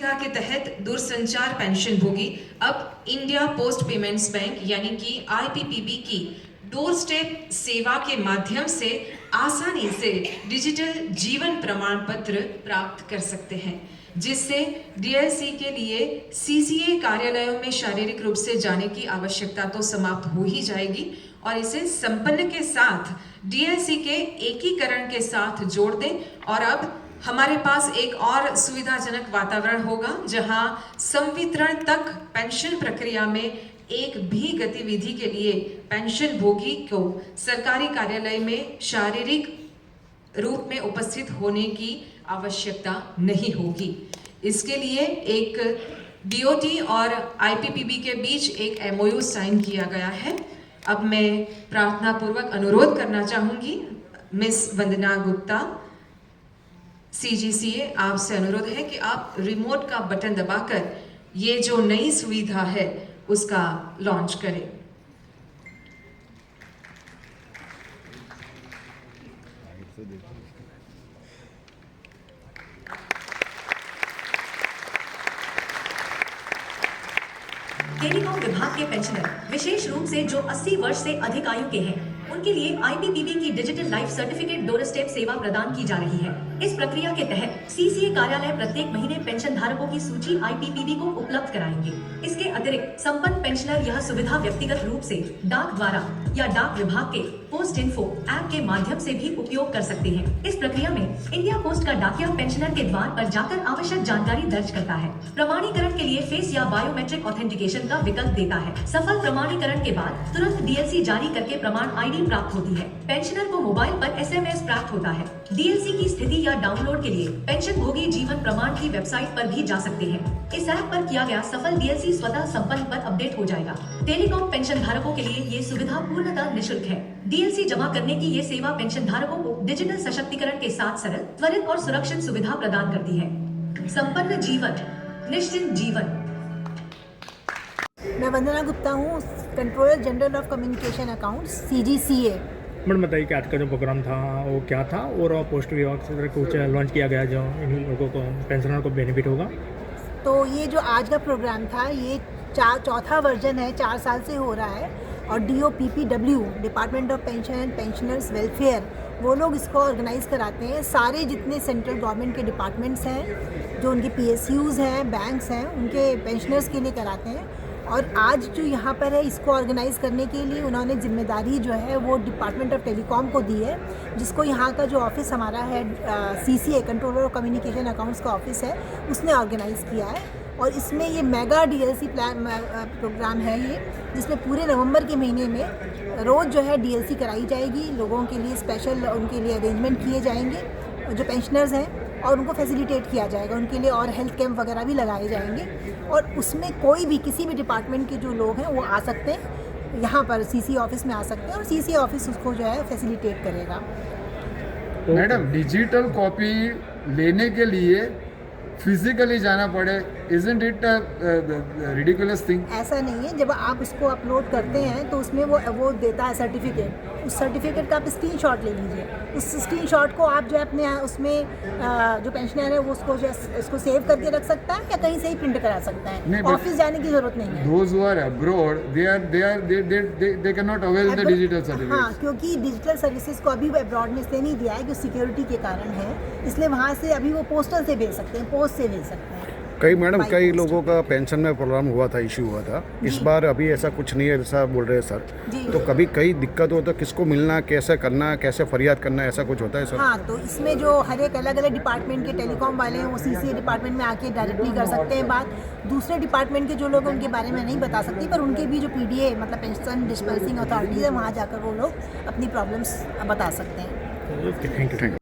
सुविधा के तहत दूरसंचार पेंशन भोगी अब इंडिया पोस्ट पेमेंट्स बैंक यानी कि आईपीपीबी की डोर स्टेप सेवा के माध्यम से आसानी से डिजिटल जीवन प्रमाण पत्र प्राप्त कर सकते हैं, जिससे डीएलसी के लिए सीसीए कार्यालयों में शारीरिक रूप से जाने की आवश्यकता तो समाप्त हो ही जाएगी और इसे संपन्न के साथ डीएलसी के एकीकरण के साथ जोड़ दें और अब हमारे पास एक और सुविधाजनक वातावरण होगा जहां संवितरण तक पेंशन प्रक्रिया में एक भी गतिविधि के लिए पेंशन भोगी को सरकारी कार्यालय में शारीरिक रूप में उपस्थित होने की आवश्यकता नहीं होगी। इसके लिए एक डीओटी और आईपीपीबी के बीच एक एमओयू साइन किया गया है। अब मैं प्रार्थना पूर्वक अनुरोध करना चाहूंगी मिस वंदना गुप्ता सीजीसीए, आपसे अनुरोध है कि आप रिमोट का बटन दबाकर ये जो नई सुविधा है उसका लॉन्च करें। टेलीकॉम विभाग के पेंशनर विशेष रूप से जो 80 वर्ष से अधिक आयु के हैं, उनके लिए आईपीपीबी की digital life certificate door step सेवा प्रदान की जा रही है। इस प्रक्रिया के तहत सीसीए कार्यालय प्रत्येक महीने पेंशन धारकों की सूची आईपीपीबी को उपलब्ध कराएंगे। इसके अतिरिक्त संपन्न पेंशनर यह सुविधा व्यक्तिगत रूप से डाक द्वारा या डाक विभाग के पोस्ट इन्फो ऐप के माध्यम से भी उपयोग कर सकते हैं। इस प्रक्रिया में इंडिया पोस्ट का डाकिया पेंशनर के द्वार पर जाकर आवश्यक जानकारी दर्ज करता है। प्रमाणीकरण के लिए फेस या बायोमेट्रिक ऑथेंटिकेशन का विकल्प देता है। सफल प्रमाणीकरण के बाद तुरंत डीएलसी जारी करके प्रमाण आईडी प्राप्त होती है। पेंशनर को मोबाइल पर एसएमएस प्राप्त होता है। डीएलसी की स्थिति या डाउनलोड के लिए पेंशन भोगी जीवन प्रमाण की वेबसाइट पर भी जा सकते हैं। इस ऐप पर किया गया सफल डीएलसी स्वतः संपन्न पर अपडेट हो जाएगा। टेलीकॉम पेंशन धारकों के लिए ये सुविधा पूर्णतः निःशुल्क है। डीएलसी जमा करने की ये सेवा पेंशन धारकों को डिजिटल सशक्तिकरण के साथ सरल, त्वरित और सुरक्षित सुविधा प्रदान करती है। संपन्न जीवन, निश्चिंत जीवन। मैं वंदना गुप्ता हूँ, controller general of communication accounts CGCA. Madam बताइए कि आज का जो प्रोग्राम था वो क्या था और पोस्ट विभाग से कुछ लॉन्च किया गया जो इन लोगों को पेंशनर को बेनिफिट होगा। तो ये जो आज का प्रोग्राम था ये चौथा वर्जन है, 4 साल से हो रहा है और DOPPW department of pension and pensioners welfare वो लोग इसको ऑर्गेनाइज़ कराते हैं। सारे जितने सेंट्रल गवर्नमेंट के डिपार्टमेंट्स हैं, जो उनके PSUs हैं, बैंक्स हैं, उनके पेंशनर्स के लिए कराते हैं। और आज जो यहाँ पर है इसको ऑर्गेनाइज़ करने के लिए उन्होंने जिम्मेदारी जो है वो डिपार्टमेंट ऑफ टेलीकॉम को दी है, जिसको यहाँ का जो ऑफिस हमारा है CCA controller of communication accounts का ऑफिस है, उसने ऑर्गेनाइज़ किया है। और इसमें ये मेगा डीएलसी प्रोग्राम है ये, जिसमें पूरे नवंबर के महीने में रोज़ जो है डीएलसी कराई जाएगी। लोगों के लिए स्पेशल उनके लिए अरेंजमेंट किए जाएंगे जो पेंशनर्स हैं और उनको फैसिलिटेट किया जाएगा उनके लिए, और हेल्थ कैंप वगैरह भी लगाए जाएंगे। और उसमें कोई भी किसी भी डिपार्टमेंट के जो लोग हैं वो आ सकते हैं, यहाँ पर सीसी ऑफिस में आ सकते हैं और सीसी ऑफिस उसको जो है फैसिलिटेट करेगा। मैडम, डिजिटल कॉपी लेने के लिए फिजिकली जाना पड़े, इजंट इट रिडिकुलस थिंग? ऐसा नहीं है। जब आप इसको अपलोड करते हैं तो उसमें वो देता है सर्टिफिकेट। उस सर्टिफिकेट का आप स्क्रीनशॉट ले लीजिए। उस स्क्रीनशॉट को आप जो है अपने उसमें जो पेंशनर है वो उसको सेव करके रख सकता है या कहीं से ही प्रिंट करा सकता है। ऑफिस जाने की जरूरत नहीं है। Those who are abroad, they cannot avail the digital certificates. हाँ, क्योंकि डिजिटल सर्विसेज को अभी अब्रॉड में इसलिए नहीं दिया है कि सिक्योरिटी के कारण है, इसलिए वहाँ से अभी वो पोस्टल से भेज सकते हैं, पोस्ट से भेज सकते हैं। कई लोगों का पेंशन में प्रॉब्लम हुआ था, इशू हुआ था। इस बार अभी ऐसा कुछ नहीं है, ऐसा बोल रहे हैं सर। तो कभी कई दिक्कत हो तो किसको मिलना, कैसे करना, कैसे फरियाद करना, ऐसा कुछ होता है सर? हाँ, तो इसमें जो हर एक अलग अलग डिपार्टमेंट के टेलीकॉम वाले हैं वो सीसीए डिपार्टमेंट में आके डायरेक्टली कर सकते हैं बात। दूसरे डिपार्टमेंट के जो लोग उनके बारे में नहीं बता सकती, पर उनके भी जो PDA मतलब पेंशन डिस्पर्सिंग अथॉरिटीज़ है, वहाँ जाकर वो लोग अपनी प्रॉब्लम्स बता सकते हैं। Thank you.